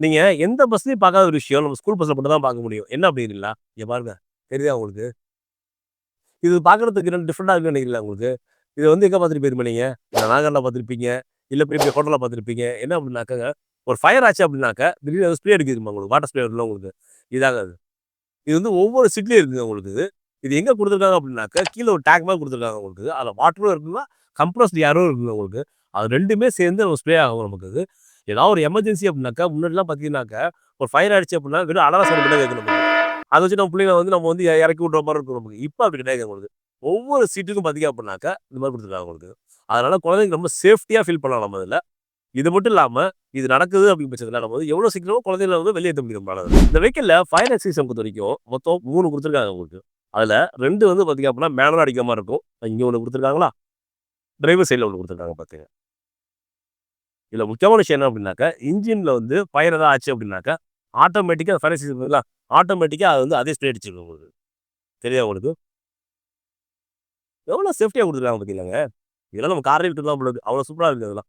நீங்க எந்த பஸ்லயும் பார்க்காத ஒரு விஷயம், நம்ம ஸ்கூல் பஸ்ல மட்டும் தான் பார்க்க முடியும். என்ன அப்படிங்கிறீங்களா? இங்க பாருங்க. தெரியுதா உங்களுக்கு? இது பார்க்கறதுக்கு என்ன டிஃபரெண்ட்டா இருக்குன்னு நினைக்கிறீங்களா உங்களுக்கு? இத வந்து எங்க பார்த்திருப்பீங்க நீங்க? நாகர்ல பார்த்திருப்பீங்க. இல்ல பெரிய பெரிய ஹோட்டல்ல பார்த்திருப்பீங்க. என்ன அப்படின்னாக்கங்க, ஒரு ஃபயர் ஆச்சு அப்படின்னாக்க, திடீர்னு ஸ்ப்ரே அடிக்க தெரியுமா உங்களுக்கு? வாட்டர் ஸ்ப்ரே வரும்ல உங்களுக்கு. இதாங்க அது. இது வந்து ஒவ்வொரு சிட்டிலயும் இருக்குங்க உங்களுக்கு இது. இது எங்க குடுத்துருக்காங்க அப்படின்னாக்க, கீழ ஒரு டேக் மாரி குடுத்துருக்காங்க உங்களுக்கு. அதுல வாட்டரும் இருக்குங்க, கம்ப்ரஸ்ட் ஏரும் இருக்குங்க உங்களுக்கு. அது 2மே சேர்ந்து நம்ம ஸ்ப்ரே ஆகும் நமக்கு அது. ஏதாவது ஒரு எமர்ஜென்சி அப்படின்னாக்கா, முன்னாடிலாம் பார்த்தீங்கன்னாக்க, ஒரு ஃபயர் ஆயிடுச்சு அப்படின்னா, வெறும் அலாரம் சவுண்ட் மட்டும் தான் கேட்கும் நமக்கு. அத வச்சு நம்ம பிள்ளைங்கள வந்து நம்ம வந்து இறக்கி விடுற மாரி இருக்கும் நமக்கு. இப்ப அப்படி கிடையாதுங்க உங்களுக்கு. ஒவ்வொரு சீட்டுக்கும் பார்த்தீங்க அப்படின்னாக்கா, இந்த மாரி குடுத்துருக்காங்க உங்களுக்கு. அதனால குழந்தைங்க ரொம்ப சேஃப்டியா ஃபீல் பண்ணலாம் நம்ம இதுல. இது மட்டும் இல்லாம, இது நடக்குது அப்படிங்கிற பட்சத்தில நம்ம வந்து எவ்வளோ சீக்கிரமா குழந்தைகள வந்து வெளியேத்த முடியும் நம்மளால. இந்த வெஹிக்கிள்ல ஃபயர் எக்ஸ்டிங்ஷன் பொறுத்தவரைக்கும் மொத்தம் 3 குடுத்துருக்காங்க உங்களுக்கு. அதுல 2 வந்து பார்த்தீங்க அப்படின்னா, மேனுவலா அடிக்கிற மாரி இருக்கும். இங்க 1 குடுத்துருக்காங்களா? டிரைவர் சைட்ல 1 குடுத்துருக்காங்க பாத்துங்க. இதுல முக்கியமான விஷயம் என்ன அப்படின்னாக்கா, இன்ஜின்ல வந்து ஃபயர் ஏதாவது ஆச்சு அப்படின்னாக்கா, ஆட்டோமேட்டிக்கா ஃபயர் எக்ஸ்டிங்ஷன் இருக்குல்ல, ஆட்டோமேட்டிக்கா அது வந்து அதே ஸ்ப்ரே அடிச்சுரும் உங்களுக்கு. தெரியுதா உங்களுக்கு? எவ்வளோ சேஃப்டியா குடுத்துருக்காங்க பாத்தீங்களாங்க. இதெல்லாம் நம்ம கார்லயே விட்டுறலாம் போல இருக்கு. அவ்வளோ சூப்பரா இருக்கு அதெல்லாம்.